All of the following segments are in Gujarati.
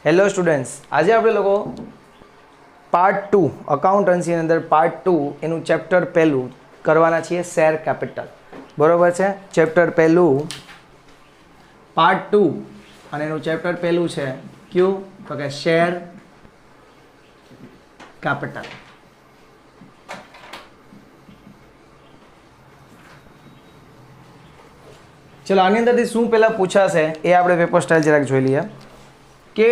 હેલો સ્ટુડન્ટ્સ, આજે આપણે લોકો પાર્ટ 2 અકાઉન્ટન્સીની અંદર પાર્ટ 2 એનું ચેપ્ટર પહેલું કરવાના છીએ શેર કેપિટલ. બરોબર છે. ચેપ્ટર પહેલું પાર્ટ 2 અને એનું ચેપ્ટર પહેલું છે કયું તો કે શેર કેપિટલ. ચલો આની અંદરથી શું પહેલાં પૂછાશે એ આપણે પેપર સ્ટાઇલ જરાક જોઈ લઈએ કે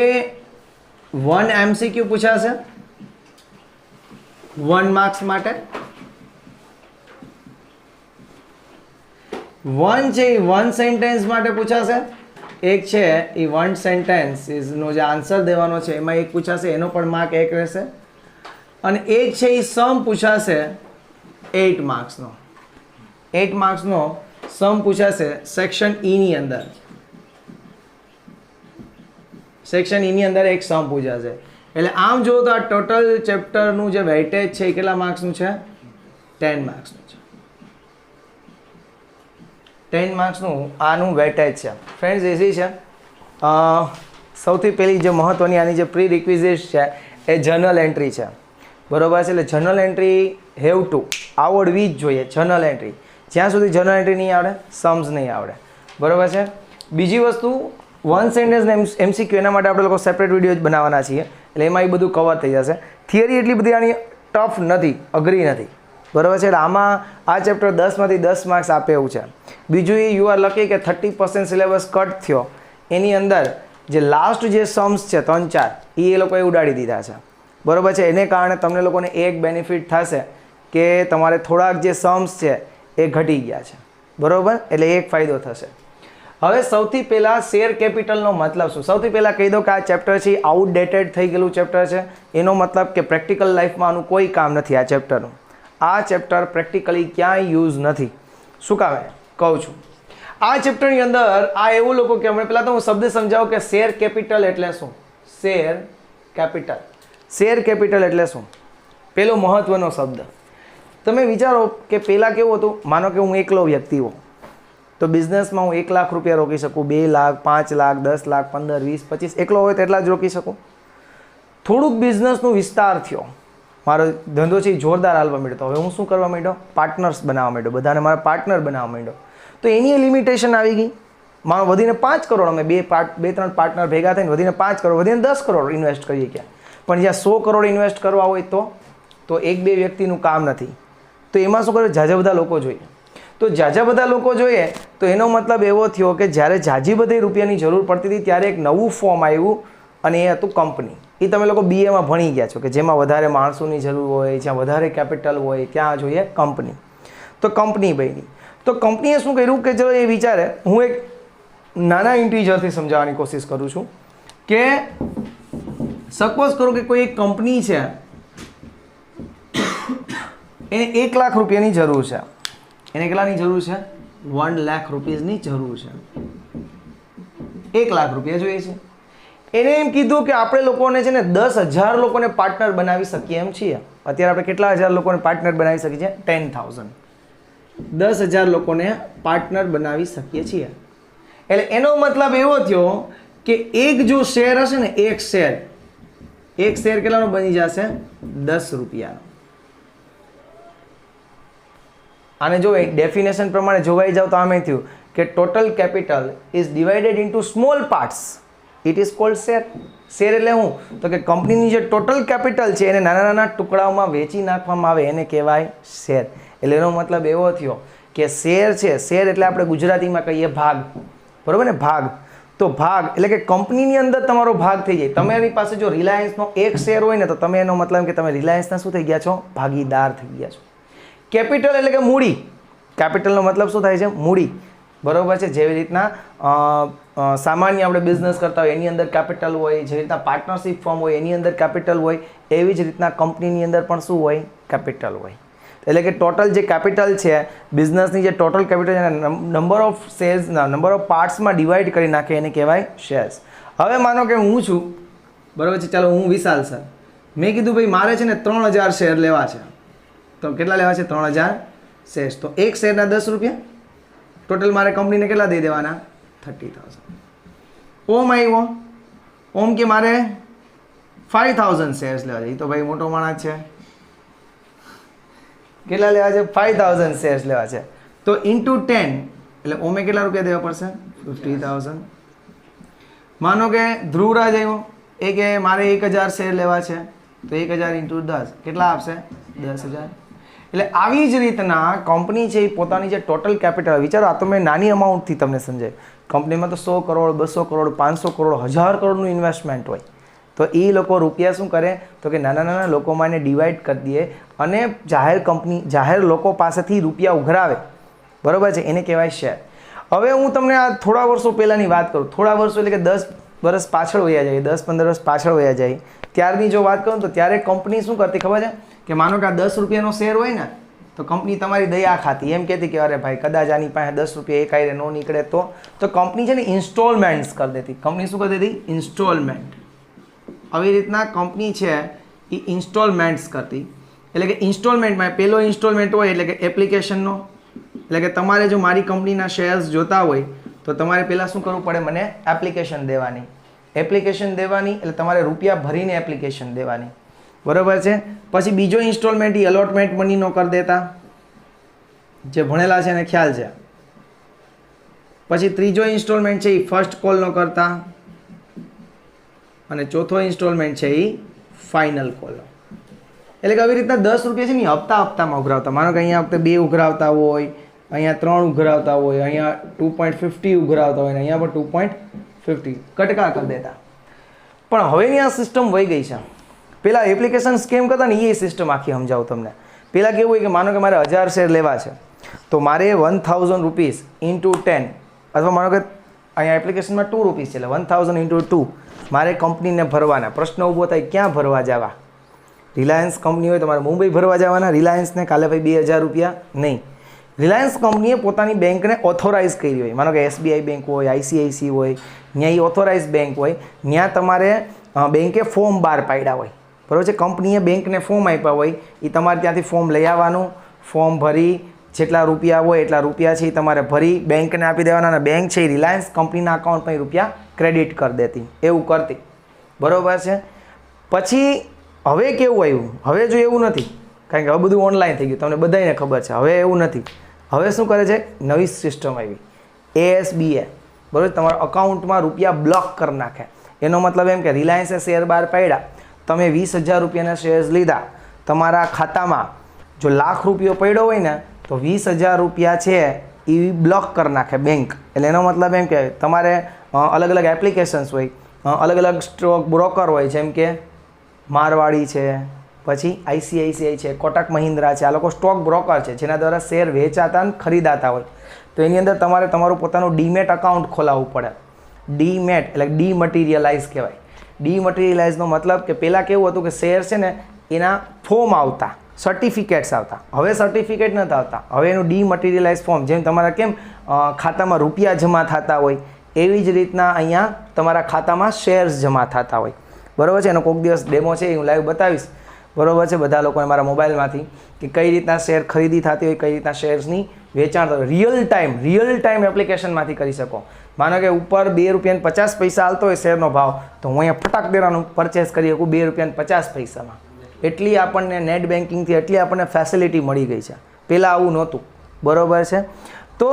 1 MCQ પૂછાશે 1 માર્ક્સ માટે. 1 છે એ 1 સેન્ટેન્સ માટે પૂછાશે. એક છે એ 1 સેન્ટેન્સ નો જે આન્સર દેવાનો છે એમાં એક પૂછાશે, એનો પણ માર્ક 1 રહેશે. અને એક છે એ સમ પૂછાશે 8 માર્ક્સનો. 8 માર્ક્સનો સમ પૂછાશે સેક્શન ઈ ની અંદર. સેક્શન ઈ ની અંદર એક સમ પૂછાશે. એટલે આમ જો તો આ ટોટલ ચેપ્ટરનું જે વેઇટેજ છે એ કેટલા માર્ક્સનું છે? 10 માર્ક્સનું છે. 10 માર્ક્સનું આનું વેઇટેજ છે. ફ્રેન્ડ્સ એસી છે સૌથી પહેલી જે મહત્ત્વની આની જે પ્રી રિક્વિઝિટ છે એ જર્નલ એન્ટ્રી છે. બરોબર છે. એટલે જર્નલ એન્ટ્રી હેવ ટુ આવડવી જ જોઈએ. જર્નલ એન્ટ્રી જ્યાં સુધી જર્નલ એન્ટ્રી નહીં આવડે સમ્સ નહીં આવડે. બરોબર છે. બીજી વસ્તુ 1 સેન્ટેન્સ MCQ એના માટે આપણે લોકો સેપરેટ વિડીયો જ બનાવવાના છીએ. એટલે એમાં એ બધું કવર થઈ જશે. થિયરી એટલી બધી આની ટફ નથી, અઘરી નથી. બરાબર છે. એટલે આમાં આ ચેપ્ટર 10માંથી 10 માર્ક્સ આપે એવું છે. બીજું એ યુ આર લકી કે 30% સિલેબસ કટ થયો એની અંદર જે લાસ્ટ જે સમ્સ છે 3-4 એ લોકોએ ઉડાડી દીધા છે. બરાબર છે. એને કારણે તમને લોકોને એક બેનિફિટ થશે કે તમારે થોડાક જે સમ્સ છે એ ઘટી ગયા છે. બરાબર. એટલે એક ફાયદો થશે. હવે સૌથી પહેલાં શેર કેપિટલનો મતલબ શું? સૌથી પહેલાં કહી દો કે આ ચેપ્ટર છે આઉટડેટેડ થઈ ગયેલું ચેપ્ટર છે. એનો મતલબ કે પ્રેક્ટિકલ લાઈફમાં આનું કોઈ કામ નથી. આ ચેપ્ટરનું આ ચેપ્ટર પ્રેક્ટિકલી ક્યાંય યુઝ નથી. શું કામ કહું છું? આ ચેપ્ટરની અંદર આ એવું લોકો કે હમણાં પહેલાં તો હું શબ્દ સમજાવું કે શેર કેપિટલ એટલે શું? Share capital. શેર કેપિટલ એટલે શું? પેલો મહત્વનો શબ્દ. તમે વિચારો કે પહેલાં કેવું હતું? માનો કે હું એકલો વ્યક્તિ હોઉં તો બિઝનેસમાં હું 1 લાખ રૂપિયા રોકી શકું, 2 લાખ, 5 લાખ, 10 લાખ, 15, 20, 25 એકલો હોય તો એટલા જ રોકી શકું. થોડુંક બિઝનેસનો વિસ્તાર થયો, મારો ધંધો છે એ જોરદાર હાલવા માંડ્યો. હવે હું શું કરવા માંડ્યો? પાર્ટનર્સ બનાવવા માંડ્યો. બધાને મારા પાર્ટનર બનાવવા માંડ્યો. તો એની લિમિટેશન આવી ગઈ. મારો વધીને 5 કરોડ, અમે 2-3 પાર્ટનર ભેગા થઈને વધીને 5 કરોડ, વધીને 10 કરોડ ઇન્વેસ્ટ કરીએ ક્યાં. પણ જ્યાં 100 કરોડ ઇન્વેસ્ટ કરવા હોય તો 1-2 વ્યક્તિનું કામ નથી. તો એમાં શું કરે? ઝાઝા બધા લોકો જોઈએ. તો ઝાઝા બધા લોકો જોઈએ તો એનો મતલબ એવો થયો કે જ્યારે ઝાઝી બધી રૂપિયાની જરૂર પડતી હતી ત્યારે એક નવું ફોર્મ આવ્યું અને એ હતું કંપની. એ તમે લોકો BAમાં ભણી ગયા છો કે જેમાં વધારે માણસોની જરૂર હોય, જ્યાં વધારે કેપિટલ હોય ત્યાં જોઈએ કંપની. તો કંપની બની. તો કંપનીએ શું કર્યું કે ચલો એ વિચારે, હું એક નાના ઇન્ટીજરથી સમજાવવાની કોશિશ કરું છું કે સપોઝ કરો કે કોઈ એક કંપની છે એને 1 લાખ રૂપિયાની જરૂર છે. એને કેટલાની જરૂર છે? 1 લાખ રૂપિયાની જરૂર છે. 1 લાખ રૂપિયા જોઈએ છે. એને એમ કીધું કે આપણે લોકોને છે ને 10,000 લોકોને પાર્ટનર બનાવી શકીએ એમ છીએ. અત્યારે આપણે કેટલા હજાર લોકોને પાર્ટનર બનાવી શકીએ છીએ? 10,000. 10,000 લોકોને પાર્ટનર બનાવી શકીએ છીએ. એટલે એનો મતલબ એવો થયો કે એક જો શેર હશે ને, એક શેર કેટલાનો બની જશે? 10 રૂપિયાનો. આને જો ડેફિનેશન પ્રમાણે જોવાઈ જાવ તો આમે થયું કે total capital is divided into small parts. It is called share. Share એટલે હું? તો કે કંપનીની જે ટોટલ કેપિટલ છે એને નાના નાના ટુકડાઓમાં વેચી નાખવામાં આવે એને કહેવાય શેર. એટલે એનો મતલબ એવો થયો કે શેર છે, શેર એટલે આપણે ગુજરાતીમાં કહીએ ભાગ. બરાબર ને? ભાગ. તો ભાગ એટલે કે કંપનીની અંદર તમારો ભાગ થઈ જાય. તમારી પાસે જો રિલાયન્સનો એક શેર હોય ને તો તમે એનો મતલબ કે તમે રિલાયન્સના શું થઈ ગયા છો? ભાગીદાર થઈ ગયા છો. કેપિટલ એટલે કે મૂડી. કેપિટલનો મતલબ શું થાય છે? મૂડી. બરાબર છે. જેવી રીતના સામાન્ય આપણે બિઝનેસ કરતા હોય એની અંદર કેપિટલ હોય, જેવી રીતના પાર્ટનરશિપ ફોર્મ હોય એની અંદર કેપિટલ હોય, એવી જ રીતના કંપનીની અંદર પણ શું હોય? કેપિટલ હોય. એટલે કે ટોટલ જે કેપિટલ છે બિઝનેસની, જે ટોટલ કેપિટલ છે નંબર ઓફ શેર્સના, નંબર ઓફ પાર્ટ્સમાં ડિવાઈડ કરી નાખે એને કહેવાય શેર્સ. હવે માનો કે હું છું, બરાબર છે, ચાલો હું વિશાલ સર, મેં કીધું ભાઈ મારે છે ને 3,000 શેર લેવા છે. તો કેટલા લેવા છે? 3,000 શેર્સ. તો એક શેરના 10 રૂપિયા. ટોટલ મારે કંપનીને કેટલા દઈ દેવાના? 30,000. ઓમ આવ્યો. ઓમ કે મારે 5000 શેર્સ લેવા છે, એ તો ભાઈ મોટો માણસ છે, કેટલા લેવા છે? 5000 શેર્સ લેવા છે. તો ઇન્ટુ 10 એટલે ઓમે કેટલા રૂપિયા દેવા પડશે? 50000. માનો કે ધ્રુવરાજ આવ્યો એ કે મારે 1000 શેર લેવા છે, તો 1000 ઇન્ટુ 10 કેટલા આપશે? 10000. એટલે આવી જ રીતના કંપની છે એ પોતાની જે ટોટલ કેપિટલ, વિચારો આ તો મેં નાની અમાઉન્ટથી તમને સમજાય, કંપનીમાં તો 100 કરોડ 200 કરોડ 500 કરોડ 1000 કરોડનું ઇન્વેસ્ટમેન્ટ હોય, તો એ લોકો રૂપિયા શું કરે તો કે નાના નાના લોકોમાં એને ડિવાઈડ કરી દે અને જાહેર લોકો પાસેથી રૂપિયા ઉઘરાવે, બરાબર છે, એને કહેવાય શેર. હવે હું તમને આ થોડા વર્ષો પહેલાંની વાત કરું, થોડા વર્ષો એટલે કે 10 વર્ષ પાછળ વયા જાય, 10-15 વર્ષ પાછળ વયા જાય, ત્યારની જો વાત કરું તો ત્યારે કંપની શું કરતી ખબર છે કે માનો કે આ 10 રૂપિયાનો શેર હોય ને તો કંપની તમારી દયા ખાતી એમ કહેતી કે અરે ભાઈ કદાચ આની પાસે 10 રૂપિયા એક આયરે ન નીકળે તો કંપની છે ને ઇન્સ્ટોલમેન્ટ્સ કરી દેતી. કંપની શું કરી દેતી? ઇન્સ્ટોલમેન્ટ. આવી રીતના કંપની છે એ ઇન્સ્ટોલમેન્ટ્સ કરતી. એટલે કે ઇન્સ્ટોલમેન્ટમાં પહેલો ઇન્સ્ટોલમેન્ટ હોય એટલે કે એપ્લિકેશનનો, એટલે કે તમારે જો મારી કંપનીના શેર્સ જોતા હોય તો તમારે પહેલાં શું કરવું પડે? મને એપ્લિકેશન દેવાની. એપ્લિકેશન દેવાની એટલે તમારે રૂપિયા ભરીને એપ્લિકેશન દેવાની, બરાબર છે. પછી બીજો ઇન્સ્ટોલમેન્ટ એ અલોટમેન્ટ મનીનો કરી દેતા, જે ભણેલા છે એને ખ્યાલ છે. પછી ત્રીજો ઇન્સ્ટોલમેન્ટ છે એ ફર્સ્ટ કોલનો કરતા અને ચોથો ઇન્સ્ટોલમેન્ટ છે એ ફાઇનલ કોલનો. એટલે કે આવી રીતના 10 રૂપિયા છે ને હપ્તામાં ઉઘરાવતા. માનો કે અહીંયા વખતે 2 ઉઘરાવતા હોય, અહીંયા 3 ઉઘરાવતા હોય, અહીંયા 2.50 ઉઘરાવતા હોય, અહીંયા પણ 2.50 કટકા કરી દેતા. પણ હવેની આ સિસ્ટમ વહી ગઈ છે. પહેલાં એપ્લિકેશન સ્કેમ કરતા ને એ સિસ્ટમ આખી સમજાવું તમને. પહેલાં કેવું હોય કે માનો કે મારે 1000 શેર લેવા છે તો મારે 1000 રૂપીસ ઇન્ટુ 10 અથવા માનો કે અહીંયા એપ્લિકેશનમાં 2 રૂપીસ છે એટલે 1000 ઇન્ટુ 2 મારે કંપનીને ભરવાના. પ્રશ્ન ઊભો થાય ક્યાં ભરવા જવા? રિલાયન્સ કંપની હોય તો મારે મુંબઈ ભરવા જવાના, રિલાયન્સને કાલે ભાઈ 2000 રૂપિયા નહીં. રિલાયન્સ કંપનીએ પોતાની બેંકને ઓથોરાઇઝ કરી હોય, માનો કે SBI બેંક હોય, ICICI હોય, ત્યાં એ ઓથોરાઇઝ બેંક હોય, ત્યાં તમારે બેંકે ફોર્મ બહાર પાડ્યા હોય, બરાબર છે. કંપનીએ બેંકને ફોર્મ આપ્યા હોય, એ તમારે ત્યાંથી ફોર્મ લઈ આવવાનું, ફોર્મ ભરી જેટલા રૂપિયા હોય એટલા રૂપિયા છે એ તમારે ભરી બેંકને આપી દેવાના અને બેંક છે એ રિલાયન્સ કંપનીના અકાઉન્ટમાં રૂપિયા ક્રેડિટ કરી દેતી, એવું કરતી, બરાબર છે. પછી હવે કેવું આવ્યું? હવે જો એવું નથી, કારણ કે હવે બધું ઓનલાઈન થઈ ગયું, તમને બધાને ખબર છે. હવે એવું નથી. હવે શું કરે છે? નવી સિસ્ટમ આવી ASBA, બરાબર. તમારા અકાઉન્ટમાં રૂપિયા બ્લોક કરી નાખે. એનો મતલબ એમ કે રિલાયન્સે શેર બહાર પાડ્યા, તમે 20000 રૂપિયાના શેર્સ લીધા, તમારા ખાતામાં જો લાખ રૂપિયો પડ્યો હોય ને તો 20000 રૂપિયા છે એ બ્લોક કરી નાખે બેંક. એટલે એનો મતલબ એમ કે તમારે અલગ અલગ એપ્લિકેશન્સ હોય, અલગ અલગ સ્ટોક બ્રોકર હોય, જેમ કે મારવાડી છે, પછી ICICI છે, કોટક મહિન્દ્રા છે, આ લોકો સ્ટોક બ્રોકર છે જેના દ્વારા શેર વેચાતા અને ખરીદાતા હોય. તો એની અંદર તમારે તમારું પોતાનું ડીમેટ અકાઉન્ટ ખોલાવવું પડે. ડીમેટ એટલે ડીમટીરિયલાઇઝ કહેવાય. ડીમટીરિયલાઇઝનો મતલબ કે પહેલાં કેવું હતું કે શેર છે ને એના ફોર્મ આવતા, સર્ટિફિકેટ્સ આવતા, હવે સર્ટિફિકેટ નથી આવતા, હવે એનું ડીમટીરિયલાઇઝ ફોર્મ. જેમ તમારા કેમ ખાતામાં રૂપિયા જમા થતા હોય એવી જ રીતના અહીંયા તમારા ખાતામાં શેર્સ જમા થતા હોય, બરાબર છે. એનો કોઈક દિવસ ડેમો છે એ હું લાઈવ બતાવીશ, બરાબર છે, બધા લોકોને મારા મોબાઈલમાંથી કે કઈ રીતના શેર ખરીદી થતી હોય, કઈ રીતના શેર્સની વેચાણ થતું રિયલ ટાઈમ એપ્લિકેશનમાંથી કરી શકો. માનો કે ઉપર 2 રૂપિયા 50 પૈસા હાલતો હોય શેરનો ભાવ, તો હું અહીંયા ફટાક દેવાનું પરચેસ કરી શકું 2 રૂપિયા 50 પૈસામાં. એટલી આપણને નેટ બેન્કિંગથી એટલી આપણને ફેસિલિટી મળી ગઈ છે. પહેલાં આવું નહોતું, બરાબર છે. તો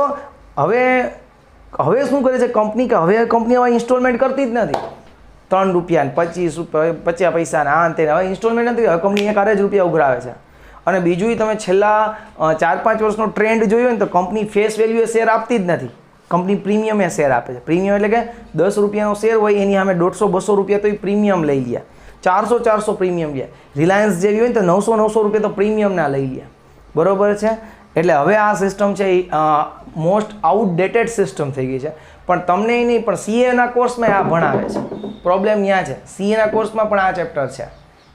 હવે શું કરે છે કંપની, કે હવે કંપની હવે ઇન્સ્ટોલમેન્ટ કરતી જ નથી. 3 રૂપિયા 50 પૈસાના આ અંતે હવે ઇન્સ્ટોલમેન્ટ નથી. હવે કંપની 1 જ રૂપિયા ઉઘરાવે છે. અને બીજું તમે છેલ્લા 4-5 વર્ષનો ટ્રેન્ડ જોયો ને તો કંપની ફેસ વેલ્યુએ શેર આપતી જ નથી. કંપની પ્રીમિયમે શેર આપે છે. પ્રીમિયમ એટલે કે 10 રૂપિયાનો શેર હોય એની સામે 150-200 રૂપિયા તો એ પ્રીમિયમ લઈ લે, 400 પ્રીમિયમ લે. રિલાયન્સ જેવી હોય ને તો 900 રૂપિયા તો પ્રીમિયમના લઈ લે, બરાબર છે. એટલે હવે આ સિસ્ટમ છે એ મોસ્ટ આઉટડેટેડ સિસ્ટમ થઈ ગઈ છે. પણ તમને એ નહીં, પણ CAના કોર્સમાં આ ભણાવે છે. પ્રોબ્લેમ ત્યાં છે, CAના કોર્સમાં પણ આ ચેપ્ટર છે,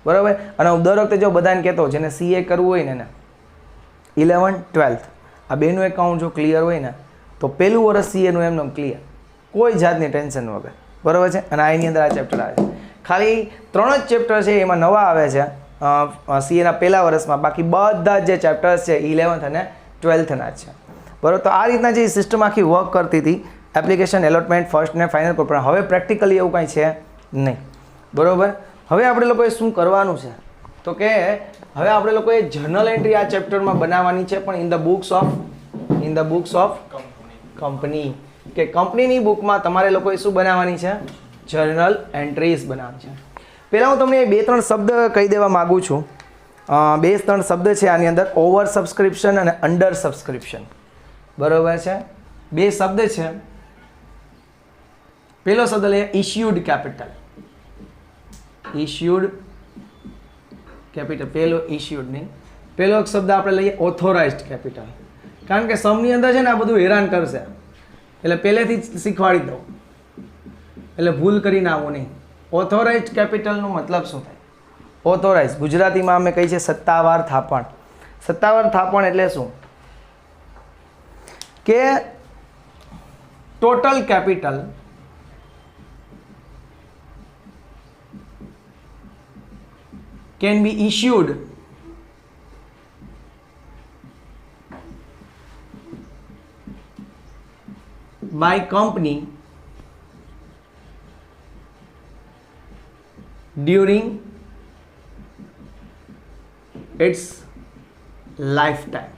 બરાબર. અને હું દર વખતે જો બધાને કહેતો જેને CA કરવું હોય ને 11, 12 આ બેનું એકાઉન્ટ જો ક્લિયર હોય ને તો પહેલું વર્ષ CAનું એમનું ક્લિયર, કોઈ જાતની ટેન્શન વગર, બરાબર છે. અને એની અંદર આ ચેપ્ટર આવે છે. ખાલી 3 જ ચેપ્ટર છે એમાં નવા આવે છે CAના પહેલા વર્ષમાં, બાકી બધા જે ચેપ્ટર્સ છે 11th અને 12thના જ છે, બરાબર. તો આ રીતના જે સિસ્ટમ આખી વર્ક કરતી હતી એપ્લિકેશન એલોટમેન્ટ ફર્સ્ટ ને ફાઇનલ પર, પણ હવે પ્રેક્ટિકલી એવું કાંઈ છે નહીં. બરાબર. હવે આપણે લોકોએ શું કરવાનું છે તો કે હવે આપણે લોકોએ જર્નલ એન્ટ્રી આ ચેપ્ટરમાં બનાવવાની છે, પણ in the books of company, કે કંપનીની બુકમાં તમારે લોકોએ શું બનાવવાની છે? જર્નલ એન્ટ્રીઝ બનાવવાની છે. પહેલાં હું તમને 2-3 શબ્દ કહી દેવા માગું છું. 2-3 શબ્દ છે આની અંદર, ઓવર સબસ્ક્રિપ્શન અને અંડર સબસ્ક્રિપ્શન. બરાબર છે? 2 શબ્દ છે. પહેલો શબ્દ લઈએ ઇશ્યુડ કેપિટલ. ઇશ્યુડ કેપિટલ, પહેલો ઇશ્યુડ નહીં, પહેલો શબ્દ આપણે લઈએ ઓથોરાઇઝ્ડ કેપિટલ. કારણ કે સમની અંદર છે ને આ બધું હેરાન કરશે, એટલે પહેલેથી જ શીખવાડી દઉં, એટલે ભૂલ કરીને આવો નહીં. ઓથોરાઇઝ્ડ કેપિટલનો મતલબ શું થાય? ઓથોરાઇઝ ગુજરાતીમાં અમે કહીએ છીએ સત્તાવાર થાપણ. સત્તાવાર થાપણ એટલે શું? કે total capital can be issued by company during its lifetime.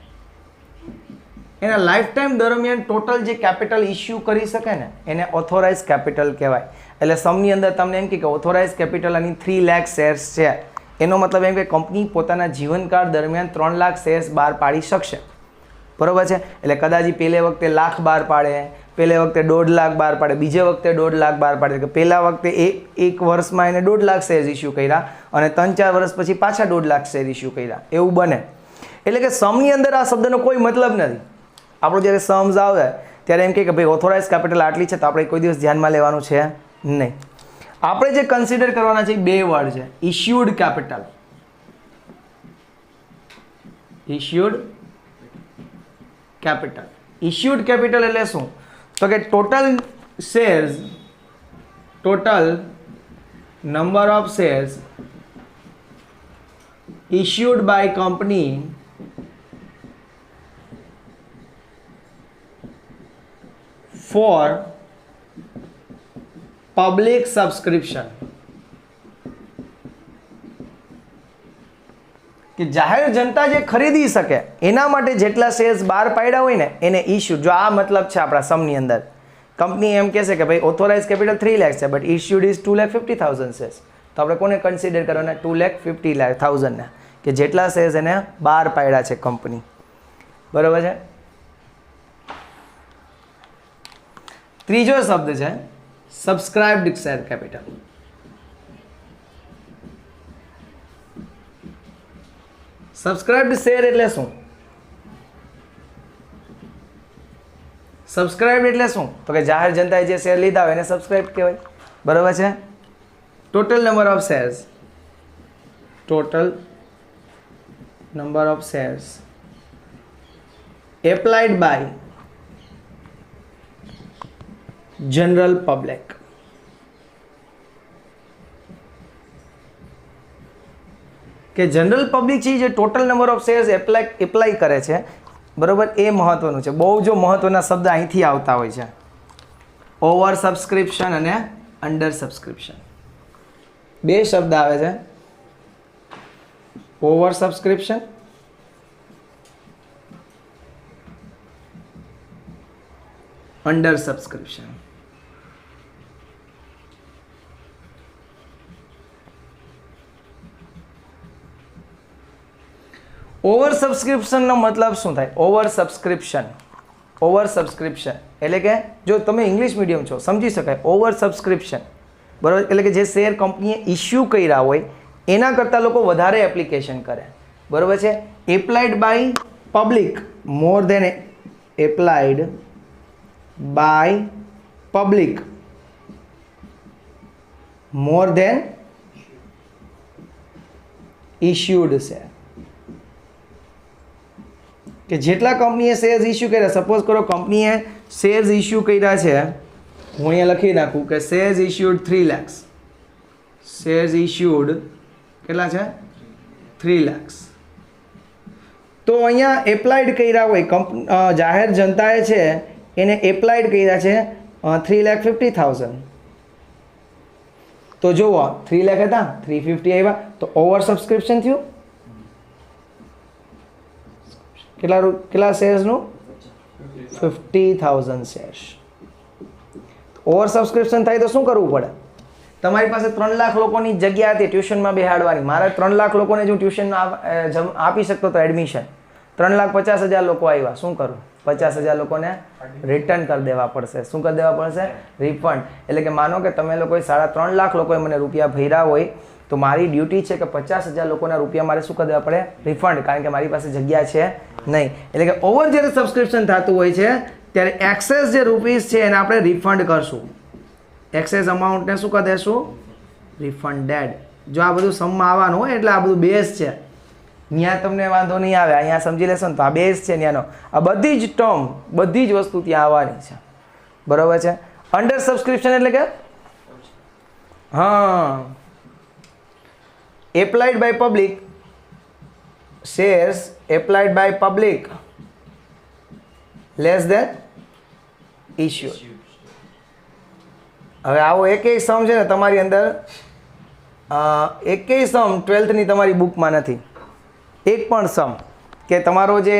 એના લાઈફ ટાઈમ દરમિયાન ટોટલ જે કેપિટલ ઇસ્યુ કરી શકે ને એને ઓથોરાઇઝ કેપિટલ કહેવાય. એટલે સમની અંદર તમને એમ કે ઓથોરાઇઝ કેપિટલ અને 3 લાખ શેર્સ છે, એનો મતલબ એમ કે કંપની પોતાના જીવનકાળ દરમિયાન 3 લાખ શેર્સ બહાર પાડી શકશે. બરાબર છે? એટલે કદાચ પહેલે વખતે લાખ બહાર પાડે, પહેલે વખતે 1.5 લાખ બહાર પાડે, બીજે વખતે 1.5 લાખ બહાર પાડે, કે પહેલા વખતે એક વર્ષમાં એને 1.5 લાખ શેર્સ ઇસ્યુ કર્યા અને 3-4 વર્ષ પછી પાછા 1.5 લાખ શેર ઇસ્યુ કર્યા, એવું બને. એટલે કે સમની અંદર આ શબ્દનો કોઈ મતલબ નથી. આપણો જ્યારે સમ્સ આવે ત્યારે એમ કે ભાઈ ઓથોરાઇઝ કેપિટલ આટલી છે, તો આપણે કોઈ દિવસ ધ્યાનમાં લેવાનું છે નહીં. આપણે જે કન્સિડર કરવાના છે 2 વર્ડ છે, issued capital. Issued capital. Issued capital એટલે શું? તો કે total shares, total number of shares issued by company for public subscription. કે જાહેર જનતા જે ખરીદી શકે એના માટે જેટલા શેર્સ બહાર પાડ્યા હોય ને એને ઇશ્યુ. જો આ મતલબ છે આપણા સમની અંદર, કંપની એમ કહેશે કે ભાઈ ઓથોરાઇઝ કેપિટલ 3 લાખ છે, બટ ઇશ્યુડ ઇઝ 2,50,000 શેર્સ, તો આપણે કોને કન્સિડર કરવાના? 2,50,000 ને, કે જેટલા શેર્સ એને બહાર પાડ્યા છે કંપની. બરાબર છે? ત્રીજો શબ્દ છે સબસ્ક્રાઇબ્ડ શેર કેપિટલ. સબસ્ક્રાઇબ્ડ શેર એટલે શું? સબસ્ક્રાઇબ્ડ એટલે શું? તો કે જાહેર જનતાએ જે શેર લીધા હોય એને સબસ્ક્રાઇબ કહેવાય. બરાબર છે? Total number of shares, total number of shares applied by general public. કે જનરલ પબ્લિક છે જે total number of shares apply કરે છે. બરાબર? એ મહત્વનું છે. બહુ જો મહત્વના શબ્દ અહીંથી આવતા હોય છે, ઓવર સબસ્ક્રિપ્શન અને અંડર સબસ્ક્રિપ્શન. 2 શબ્દ આવે છે, over subscription under subscription. Over સબસ્ક્રિપ્શનનો મતલબ શું થાય? ઓવર સબસ્ક્રિપ્શન એટલે કે જો તમે ઇંગ્લિશ મીડિયમ છો સમજી શકાય. ઓવર સબસ્ક્રિપ્શન બરાબર, એટલે કે જે શેર કંપનીએ ઇસ્યુ કર્યા હોય એના કરતાં લોકો વધારે એપ્લિકેશન કરે. બરાબર છે? Applied by public more than applied by public more than issued share. કે જેટલા કંપનીએ શેર્સ ઇસ્યુ કર્યા, સપોઝ કરો કંપનીએ શેર્સ ઇસ્યુ કર્યા છે, હું અહીંયા લખી નાખું કે shares issued 3 lakhs, shares issued કેટલા છે? 3 lakhs. તો અહીંયા એપ્લાઇડ કર્યા હોય જાહેર જનતાએ છે એને એપ્લાઇડ કર્યા છે 3,50,000. તો જુઓ 3 લાખ હતા 350 આવ્યા તો ઓવર સબસ્ક્રિપ્શન થયું કેટલા શેર્સનું 50,000 શેર્સ ઓવર સબસ્ક્રિપ્શન થાય તો શું કરવું પડે તમારી પાસે 3 લાખ લોકોની જગ્યા હતી ટ્યુશનમાં બેહાડવાની મારે 3 લાખ લોકોને જો ટ્યુશન આપી શકતો તો એડમિશન 3,50,000 લોકો આવ્યા શું કરું 50,000 લોકોને રિટર્ન કરી દેવા પડશે શું કરી દેવા પડશે રિફંડ એટલે કે માનો કે તમે લોકોએ 3.5 લાખ લોકોએ મને રૂપિયા ભર્યા હોય તો મારી ડ્યુટી છે કે 50,000 લોકોના રૂપિયા મારે શું કરી દેવા પડે રિફંડ કારણ કે મારી પાસે જગ્યા છે નહીં એટલે કે ઓવર જ્યારે સબસ્ક્રિપ્શન થતું હોય છે ત્યારે એક્સેસ જે રૂપીસ છે એને આપણે રિફંડ કરશું એક્સેસ અમાઉન્ટને શું કરી દેશું રિફંડેડ જો આ બધું સમમાં આવવાનું હોય એટલે આ બધું બેઝ છે ત્યાં તમને વાંધો નહીં આવે અહીંયા સમજી લેશો ને તો આ બેઝ છે ત્યાંનો આ બધી જ ટર્મ બધી જ વસ્તુ ત્યાં આવવાની છે બરાબર છે અંડર સબસ્ક્રિપ્શન એટલે કે હા applied by public shares applied by public less than issue હવે આવો એકેય સમ છે ને તમારી અંદર એકેય સમ 12thની તમારી બુકમાં નથી એક પણ સમ કે તમારો જે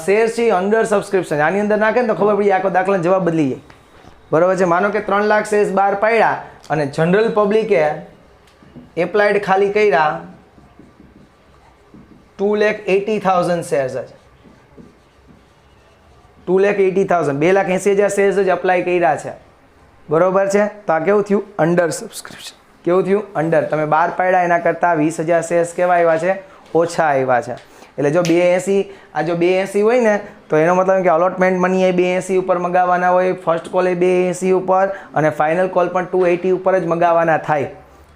શેર છે અંડર સબસ્ક્રિપ્શન આની અંદર નાખે ને તો ખબર પડી આખો દાખલાનો જવાબ બદલી જાય બરાબર છે માનો કે 3 લાખ શેર્સ બહાર પાડ્યા અને જનરલ પબ્લિકે એપ્લાઇડ ખાલી કર્યા 2,80,000 શેર્સ જ 2,80,000 2,80,000 શેર્સ જ અપ્લાય કર્યા છે બરોબર છે તો આ કેવું થયું અંડર સબસ્ક્રિપ્શન કેવું થયું અંડર તમે બહાર પાડ્યા એના કરતાં 20,000 શેર્સ કેવા આવ્યા છે ઓછા આવ્યા છે એટલે જો 280 આ જો 280 હોય ને તો એનો મતલબ કે અલોટમેન્ટ મની એ 280 ઉપર મગાવવાના હોય ફર્સ્ટ કોલ એ 280 ઉપર અને ફાઇનલ કોલ પણ 280 ઉપર જ મગાવવાના થાય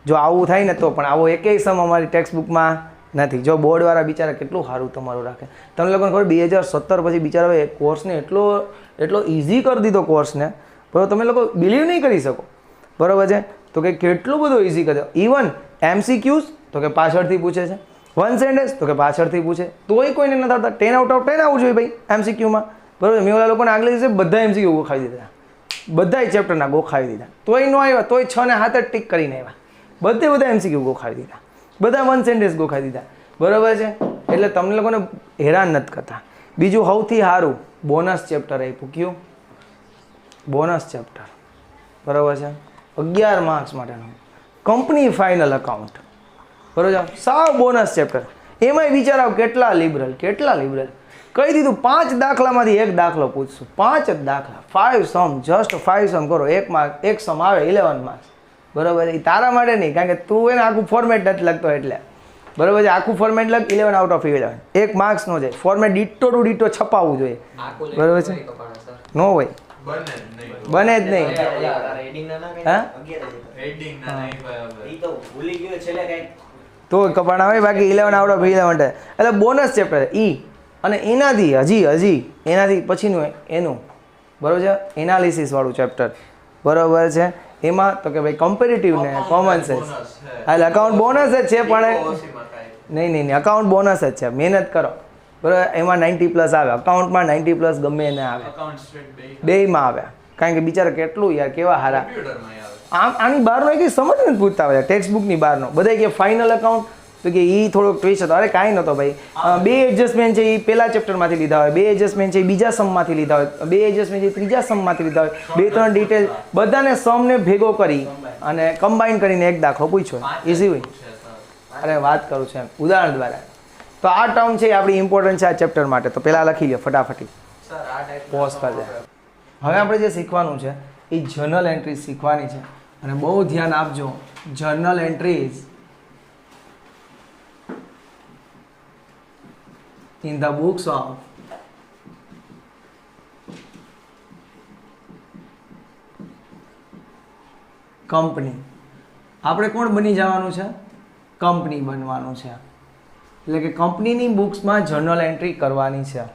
જો આવું થાય ને તો પણ આવો એકેય સમ અમારી ટેક્સ્ટ બુકમાં નથી જો બોર્ડવાળા બિચારા કેટલું સારું તમારું રાખે તમને લોકોને ખબર 2017 પછી બિચારા કોર્સને એટલો ઇઝી કરી દીધો કોર્સને બરાબર તમે લોકો બિલીવ નહીં કરી શકો બરાબર છે તો કે કેટલું બધું ઇઝી કરી દો ઇવન MCQs તો કે પાછળથી પૂછે છે વન સેન્ટેન્સ તો કે પાછળથી પૂછે તોય કોઈને નથી આવતા 10 આઉટ ઓફ 10 આવવું જોઈએ ભાઈ MCQમાં બરાબર મેં ઓલા લોકોને આગલે દિવસે બધા MCQ ગોખાવી દીધા બધાય ચેપ્ટરના ગોખાવી દીધા તોય ન આવ્યા તોય 6 ને 7 ટીક કરીને આવ્યા બધા MCQ ગોખાવી દીધા બધા વન સેન્ટેન્સ ગોખાવી દીધા બરાબર છે એટલે તમને લોકોને હેરાન નથી કરતા બીજું સૌથી સારું બોનસ ચેપ્ટર આપ્યું કયું બોનસ ચેપ્ટર બરાબર છે 11 માર્ક્સ માટેનું કંપની ફાઇનલ અકાઉન્ટ બરાબર સાવ બોનસ ચેપ્ટર એમાંય વિચારાવ કેટલા લિબરલ કહી દીધું 5 દાખલામાંથી એક દાખલો પૂછશું 5 જ દાખલા 5 સમ જસ્ટ 5 સમ કરો એક સમ આવે 11 માર્ક્સ બરાબર એ તારા માટે નહીં કારણ કે તું એને આખું ફોર્મેટ નથી લખતો એટલે બરાબર છે આખું ફોર્મેટ લખ 11 આઉટ ઓફ 11 એક માર્ક્સ નો જાય ફોર્મેટ ડિટો ટુ ડિટો છપાવવું જોઈએ બરાબર છે નો હોય બને જ નહીં હા તો કપાણ આવે બાકી 11 આઉટ ઓફ 11 એટલે બોનસ ચેપ્ટર ઈ અને એનાથી હજી એનાથી પછીનું એનું બરાબર છે એનાલિસિસ વાળું ચેપ્ટર બરાબર છે એમાં તો કે ભાઈ કમ્પેરેટિવ ને કોમન સેન્સ એટલે અકાઉન્ટ બોનસ જ છે પણ નહીં અકાઉન્ટ બોનસ જ છે મહેનત કરો બરાબર એમાં 90+ આવે અકાઉન્ટમાં 90+ ગમે એને આવે બેયમાં આવે કારણ કે બિચારા કેટલું યાર કેવા હારા આની બહારનો કંઈ સમજ નથી પૂછતા હોય ટેક્સ્ટ બુકની બહારનો બધા કે ફાઇનલ અકાઉન્ટ તો કે એ થોડોક ટ્વિસ્ટ હતો અરે કાંઈ નહોતો ભાઈ 2 એડજસ્ટમેન્ટ છે એ પહેલા ચેપ્ટરમાંથી લીધા હોય 2 એડજસ્ટમેન્ટ છે એ બીજા સમમાંથી લીધા હોય 2 એડજસ્ટમેન્ટ છે એ ત્રીજા સમમાંથી લીધા હોય 2-3 ડિટેલ બધાને સમને ભેગો કરી અને કમ્બાઈન કરીને એક દાખલો પૂછ્યો ઇઝી હોય અરે વાત કરું છું ઉદાહરણ દ્વારા તો આ ટર્મ છે આપણી ઇમ્પોર્ટન્ટ છે આ ચેપ્ટર માટે તો પહેલાં લખી લો ફટાફટી પોઝ કરજે હવે આપણે જે શીખવાનું છે એ જર્નલ એન્ટ્રીઝ શીખવાની છે અને બહુ ધ્યાન આપજો journal entries in the books of company આપણે કોણ બની જવાનું છે કંપની બનવાનું છે એટલે કે કંપનીની બુક્સમાં જર્નલ એન્ટ્રી કરવાની છે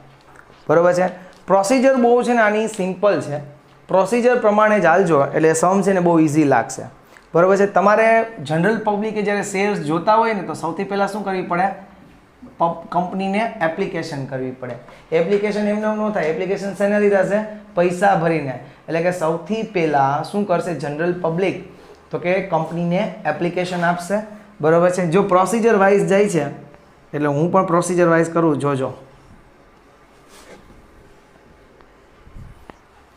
બરાબર છે પ્રોસિજર બહુ છે ને આની સિમ્પલ છે પ્રોસિજર પ્રમાણે જ હાલજો એટલે સમ છે ને બહુ ઇઝી લાગશે બરાબર છે તમારે જનરલ પબ્લિકે જ્યારે શેર્સ જોતા હોય ને તો સૌથી પહેલાં શું કરવી પડે કંપનીને એપ્લિકેશન કરવી પડે એપ્લિકેશન એમને ન થાય એપ્લિકેશન શેનાથી થશે પૈસા ભરીને એટલે કે સૌથી પહેલાં શું કરશે જનરલ પબ્લિક તો કે કંપનીને એપ્લિકેશન આપશે, બરાબર છે. જો પ્રોસિજર વાઇઝ જાય છે એટલે હું પણ પ્રોસિજર વાઇઝ કરું, જોજો.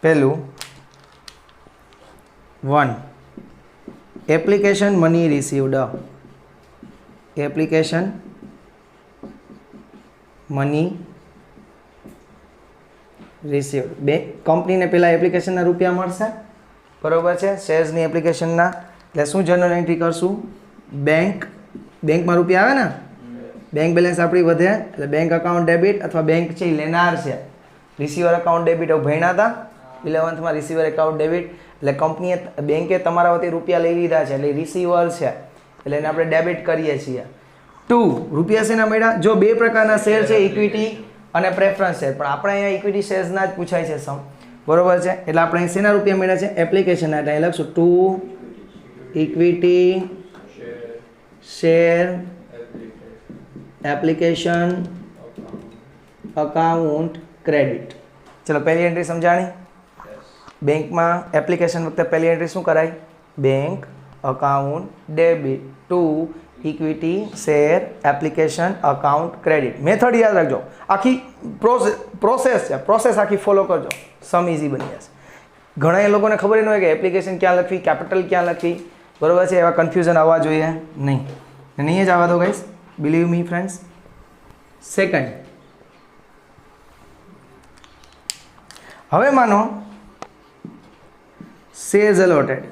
પહેલું 1 application money received, application money received. બે કંપનીને પહેલાં એપ્લિકેશનના રૂપિયા મળશે, બરાબર છે, શેર્સની એપ્લિકેશનના. એટલે શું જર્નલ એન્ટ્રી કરશું? બેંકમાં રૂપિયા આવે ને, બેંક બેલેન્સ આપણી વધે એટલે બેંક અકાઉન્ટ ડેબિટ, અથવા બેંક છે એ લેનાર છે, રિસીવર અકાઉન્ટ ડેબિટ. હવે ભણ્યા હતા 11th રિસીવર એકાઉન્ટ ડેબિટ એટલે કંપનીએ બેંકે તમારા વતી રૂપિયા લઈ લીધા છે એટલે રિસીવર છે, એટલે એને આપણે ડેબિટ કરીએ છીએ. 2 રૂપિયા શેના મળ્યા? જો બે પ્રકારના શેર છે, ઇક્વિટી અને પ્રેફરન્સ શેર, પણ આપણે અહીંયા ઇક્વિટી શેર્સના જ પૂછાય છે સમ, બરોબર છે. એટલે આપણે શેના રૂપિયા મળ્યા છે? એપ્લિકેશનના. એટલે અહીં લખશું 2 equity share application account credit. ચલો પહેલી એન્ટ્રી સમજાણી. બેંકમાં એપ્લિકેશન વખતે પહેલી એન્ટ્રી શું કરાય? Bank account debit. 2 equity share application account credit. Method યાદ રાખજો, આખી પ્રોસેસ છે, પ્રોસેસ આખી ફોલો કરજો, સમ ઇઝી બની જશે. ઘણા એ લોકોને ખબર ન હોય કે એપ્લિકેશન ક્યાં લખવી, કેપિટલ ક્યાં લખવી, બરોબર છે. એવા કન્ફ્યુઝન આવવા જોઈએ નહીં, નહીં જ આવવા દો guys, believe me friends. Second, હવે માનો શેર્સ અલોટેડ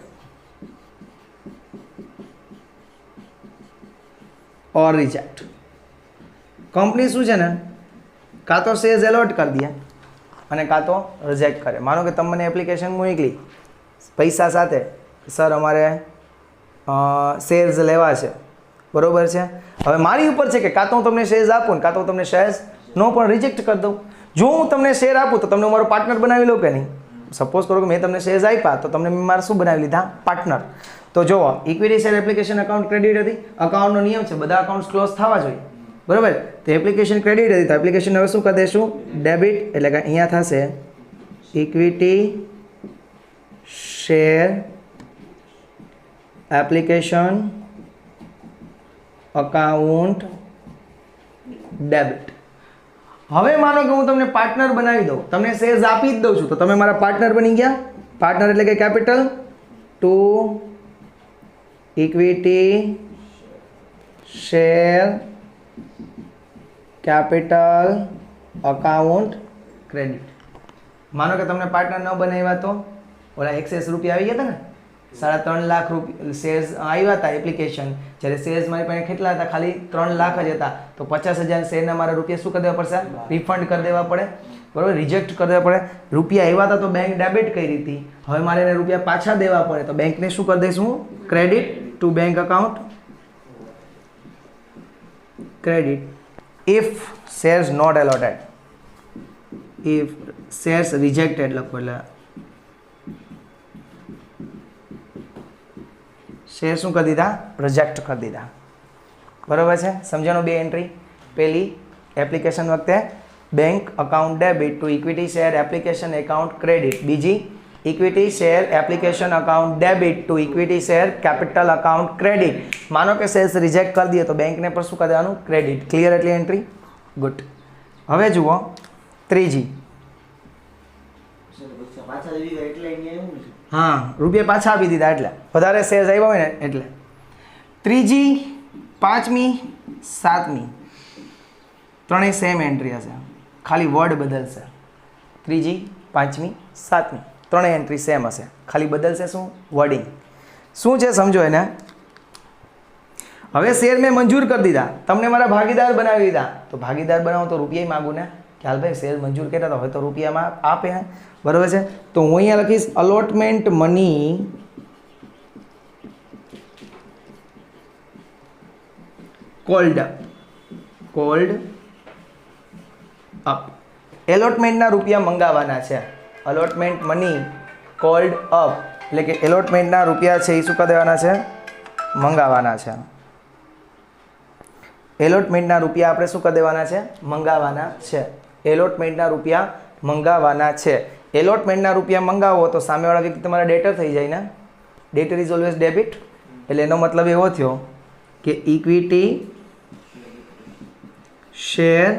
ઓર રિજેક્ટ. કંપની શું છે ને, કાં તો શેર્સ એલોટ કરી દે અને કાં તો રિજેક્ટ કરે. માનો કે તમને એપ્લિકેશન મોકલી પૈસા સાથે, સર અમારે શેર્સ લેવા છે, બરોબર છે. હવે મારી ઉપર છે કે કાં તો હું તમને શેર્સ આપું ને કાં તો હું તમને શેર્સ નો પણ રિજેક્ટ કરી દઉં. જો હું તમને શેર આપું તો તમને મારો પાર્ટનર બનાવી લો કે નહીં? સપોઝ કરો કે મેં તમને શેર્સ આપ્યા તો તમને મારે શું બનાવી લીધા? પાર્ટનર. તો જો equity share application account credit હતી, અકાઉન્ટનો નિયમ છે બધા અકાઉન્ટ્સ ક્લોઝ થવા જોઈએ, બરાબર. તો એપ્લિકેશન ક્રેડિટ હતી તો એપ્લિકેશન હવે શું કરી દઈશું? ડેબિટ. એટલે કે અહીંયા થશે equity share application account debit. હવે માનો કે હું તમને પાર્ટનર બનાવી દઉં, તમને શેર્સ આપી જ દઉં છું, તો તમે મારા પાર્ટનર બની ગયા. પાર્ટનર એટલે કે capital. 2 equity share capital account credit. માનો કે તમને પાર્ટનર ન બનાવ્યા તો ઓલા એક્સેસ રૂપિયા આવી ગયા હતા ને, 3.5 લાખ રૂપિયા શેર્સ આવ્યા હતા એપ્લિકેશન. જ્યારે શેર્સ મારી પાસે કેટલા હતા? ખાલી 3 લાખ જ હતા. તો 50,000 શેરના મારા રૂપિયા શું કરી દેવા પડશે? રિફંડ કરી દેવા પડે, બરાબર, રિજેક્ટ કરી દેવા પડે. રૂપિયા આવ્યા હતા તો બેંક ડેબિટ કરી હતી, હવે મારે એને રૂપિયા પાછા દેવા પડે તો બેંકને શું કરી દઈશું? Credit to bank account credit. If shares not allotted, if shares rejected લખો, એટલે શેર શું કરી દીધા? રિજેક્ટ કરી દીધા, બરાબર છે. સમજાણું? બે એન્ટ્રી. પહેલી એપ્લિકેશન વખતે bank account debit to equity share application account credit. બીજી equity share application account debit to equity share capital account credit. માનો કે શેર્સ રિજેક્ટ કરી દઈએ તો બેંકને પર શું કરી દેવાનું? ક્રેડિટ. ક્લિયર? એટલી એન્ટ્રી. ગુડ. હવે જુઓ ત્રીજી. હા, રૂપિયા પાછા આપી દીધા એટલે વધારે શેર્સ આવ્યા હોય ને એટલે. ત્રીજી, 5મી, 7મી ત્રણેય સેમ એન્ટ્રી હશે, ખાલી વર્ડ બદલશે. ત્રીજી, 5મી, 7મી ત્રણેય એન્ટ્રી સેમ હશે, ખાલી બદલશે શું? વર્ડિંગ. શું છે સમજો એને. હવે શેર મેં મંજૂર કરી દીધા, તમને મારા ભાગીદાર બનાવી દીધા. તો ભાગીદાર બનાવો તો રૂપિયા માગું ને, કે હાલ ભાઈ શેર મંજૂર કર્યા તો હવે તો રૂપિયામાં આપે ને, બરાબર છે. તો હું અહીંયા લખીશ અલોટમેન્ટ મની કોલ્ડ અપ. એલોટમેન્ટના રૂપિયા મંગાવવાના છે. અલોટમેન્ટ મની કોલ્ડ અપ એટલે કે એલોટમેન્ટના રૂપિયા છે એ શું કરી દેવાના છે? મંગાવવાના છે. એલોટમેન્ટના રૂપિયા આપણે શું કરી દેવાના છે? મંગાવવાના છે. એલોટમેન્ટના રૂપિયા મંગાવવાના છે. એલોટમેન્ટના રૂપિયા મંગાવો તો સામેવાળા વ્યક્તિ તમારા ડેટર થઈ જાય ને, ડેટર ઇઝ ઓલવેઝ ડેબિટ, એટલે એનો મતલબ એવો થયો કે equity share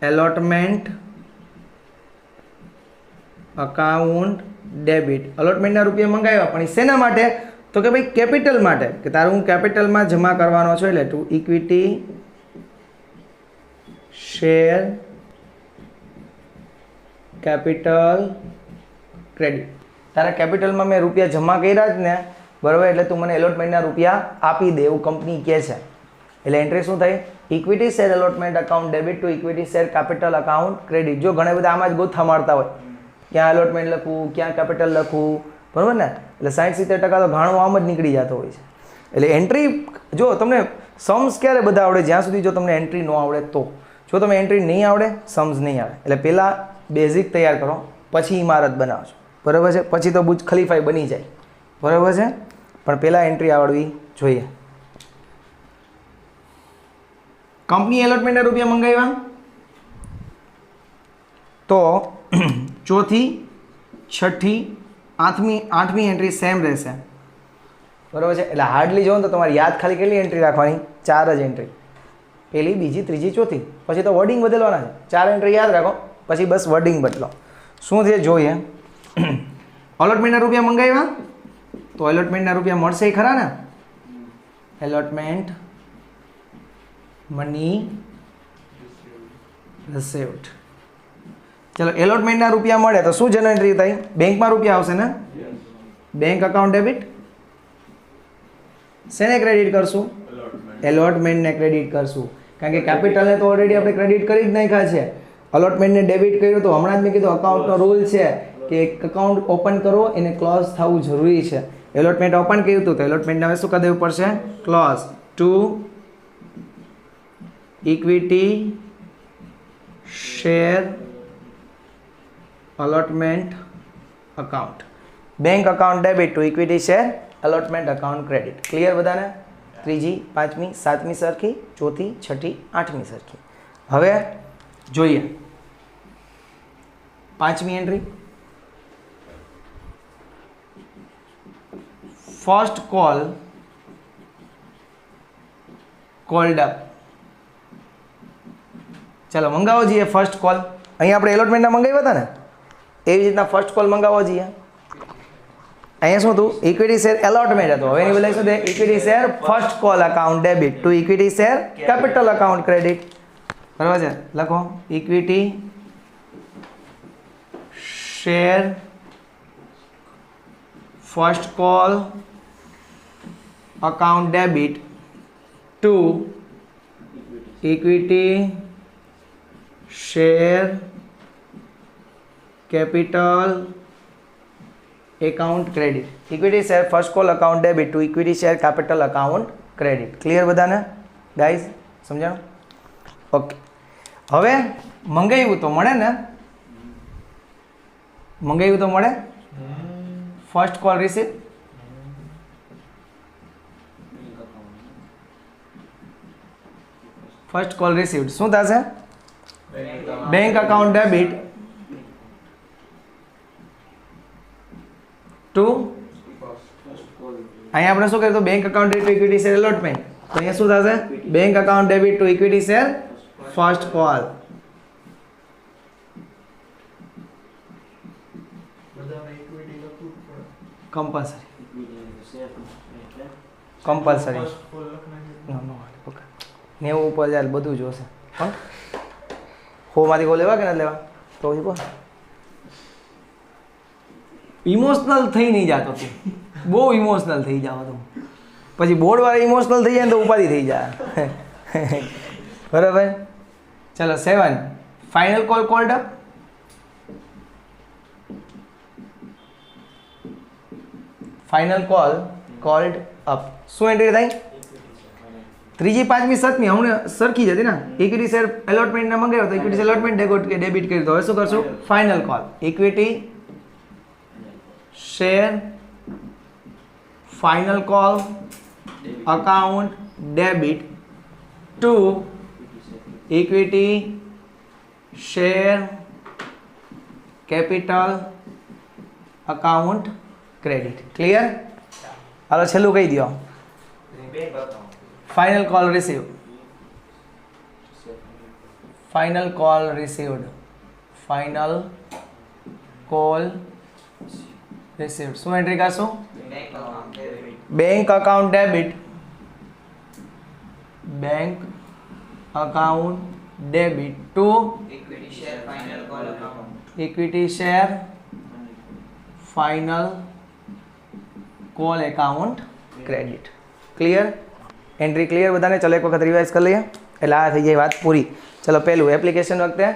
allotment account debit. અલોટમેન્ટના રૂપિયા મંગાવ્યા પણ એ શેના માટે? તો કે ભાઈ કેપિટલ માટે, કે તારું હું કેપિટલમાં જમા કરવાનો છું, એટલે two equity share capital credit. તારા કેપિટલમાં મેં રૂપિયા જમા કર્યા જ ને, બરાબર, એટલે તું મને એલોટમેન્ટના રૂપિયા આપી દે એવું કંપની કહે છે. એટલે એન્ટ્રી શું થઈ? Equity share allotment account debit to equity share capital account credit. જો ઘણા બધા આમાં જ ગોથા મારતા હોય, ક્યાં એલોટમેન્ટ લખવું, ક્યાં કેપિટલ લખવું, બરાબર ને, એટલે 60-70% તો ઘાણું આમ જ નીકળી જતો હોય છે. એટલે એન્ટ્રી જો તમને સમ્સ ક્યારે બધા આવડે? જ્યાં સુધી જો તમને એન્ટ્રી ન આવડે તો. જો તમે એન્ટ્રી નહીં આવડે, સમ્સ નહીં આવે. એટલે પહેલાં બેઝિક તૈયાર કરો, પછી ઇમારત બનાવજો, બરાબર છે, પછી તો બુજ ખલીફાઈ બની જાય, બરાબર છે, પણ પહેલાં એન્ટ્રી આવડવી જોઈએ. કંપની એલોટમેન્ટના રૂપિયા મંગાવ્યા તો ચોથી, છઠ્ઠી, આઠમી એન્ટ્રી સેમ રહેશે, બરાબર છે. એટલે હાર્ડલી જોવો ને તો તમારે યાદ ખાલી કેટલી એન્ટ્રી રાખવાની? 4 જ એન્ટ્રી, પહેલી, બીજી, ત્રીજી, ચોથી. પછી તો વર્ડિંગ બદલવાના છે. 4 એન્ટ્રી યાદ રાખો, પછી બસ વર્ડિંગ બદલો. શું છે જોઈએ. અલોટમેન્ટના રૂપિયા મંગાવ્યા તો એલોટમેન્ટના રૂપિયા મળશે ખરા ને? Allotment money received. ચલો, એલોટમેન્ટના રૂપિયા મળે તો શું જનરલ એન્ટ્રી થાય? બેંકમાં રૂપિયા આવશે ને? Bank account debit. શેને ક્રેડિટ કરશું? એલોટમેન્ટને ક્રેડિટ કરશું, કારણ કે કેપિટલને તો ઓલરેડી આપણે ક્રેડિટ કરી જ નાખ્યા છે. અલોટમેન્ટને ડેબિટ કર્યું તો હમણાં જ મેં કીધું અકાઉન્ટનો રૂલ છે કે એક અકાઉન્ટ ઓપન કરો એને ક્લોઝ થવું જરૂરી છે. એલોટમેન્ટ ઓપન કર્યું હતું તો એલોટમેન્ટને હવે શું કરી દેવું પડશે? Close to equity share allotment account. Bank account debit to equity share allotment account credit. Clear બધાને? ત્રીજી, પાંચમી, સાતમી સરખી, ચોથી, છઠ્ઠી, આઠમી સરખી. હવે જોઈએ પાંચમી entry. First call cold up. ચાલો મંગાવો જઈએ ફર્સ્ટ કોલ. અહીંયા આપણે એલોટમેન્ટના મંગાવ્યા હતા ને, એવી રીતના ફર્સ્ટ કોલ મંગાવો જઈએ. અહીંયા શું હતું? ઇક્વિટી શેર એલોટમેન્ટ હતું. હવે એની બદલે શું છે? Equity share first call account debit to equity share capital account credit. બરાબર છે, લખો equity share first call account debit to equity share capital account credit. Equity share first call account debit to equity share capital account credit. Clear બધાને ગાઈઝ? સમજાણું? ઓકે. હવે મંગાવ્યું તો મળે ને? મંગાવ્યું તો મળે? First call receive. First call received શું થશે? બેંક અકાઉન્ટ ડેબિટ ટુ, અહીંયા આપણે શું કર્યું? Bank account debit to equity share allotment. તો અહીંયા શું થશે? Bank account debit to equity share first call. Compulsory 90 ઉપર જાય બધું જોશે. હા, હોમાંથી કોઈ લેવા કે ના લેવા? તો ઇમોશનલ થઈ નહીં જતો તું, બહુ ઇમોશનલ થઈ જાવ તું, પછી બોર્ડવાળા ઇમોશનલ થઈ જાય ને તો ઉપાધિ થઈ જાય. બરાબર. ચલો 7 final call cold up. Final call cold up. શું એન્ટ્રી થાય? ત્રીજી, પાંચમી, સાતમી હમણાં સરખી જ હતી ને. ઇક્વિટી શેર એલોટમેન્ટને મંગાવ્યો તો ઇક્વિટી શેર એલોટમેન્ટ ડેબિટ કરી દો. હવે શું કરશું? Final call equity share final call account debit to equity share capital account credit. Clear? હાલો છેલ્લું કહી દો. Final call receive. Final call received. Final call received. શું એન્ટ્રી કરશું? Bank account debit. Bank account debit to Equity share final call account. Equity share final call account credit. Clear? Entry clear બધાને? ચલો એક વખત રિવાઇઝ કરી લઈએ એટલે આ થઈ ગઈ વાત પૂરી. ચલો પહેલું એપ્લિકેશન વખતે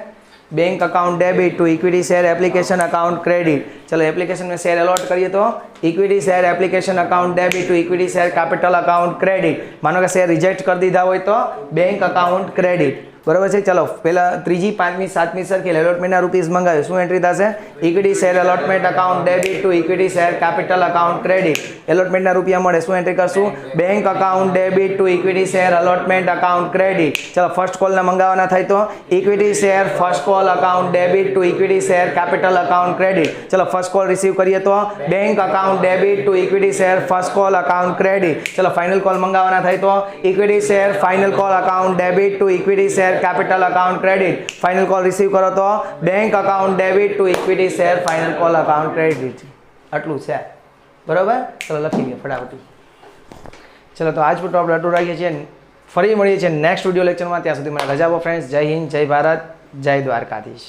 bank account debit to equity share application account credit. ચલો એપ્લિકેશન में શેર अलॉट કરીએ તો equity share application account debit to equity share capital account credit. માનો કે શેર રિજેક્ટ કરી દીધા હોય તો બેંક અકાઉન્ટ ક્રેડિટ. બરોબર છે? ચલો પહેલાં ત્રીજી, પાંચમી, સાતમી સર્કિલ એલોટમેન્ટના રૂપીસ મંગાવ્યું. શું એન્ટ્રી થશે? Equity share allotment account debit to equity share capital account credit. એલોટમેન્ટના રૂપિયા મળે. શું એન્ટ્રી કરશું? Bank account debit to equity share allotment account credit. ચલો ફર્સ્ટ કોલના મંગાવવાના થાય તો equity share first call account debit to equity share capital account credit. ચલો ફર્સ્ટ કોલ રિસીવ કરીએ તો bank account debit to equity share first call account credit. ચલો ફાઇનલ કોલ મંગાવવાના થાય તો equity share final call account debit to equity share capital account credit. Final call receive કરો તો bank account debit to equity share final call account credit. આટલું છે. બરોબર? ચલો લખી દઈએ ફટાફટ. ચલો તો આજ પૂરતું આપણે આટલું રાખીએ છીએ. ફરી મળીએ છીએ નેક્સ્ટ વિડીયો લેક્ચરમાં. ત્યાં સુધી મને રજા આપો ફ્રેન્ડ્સ. જય હિન્દ, જય ભારત, જય દ્વારકાધીશ.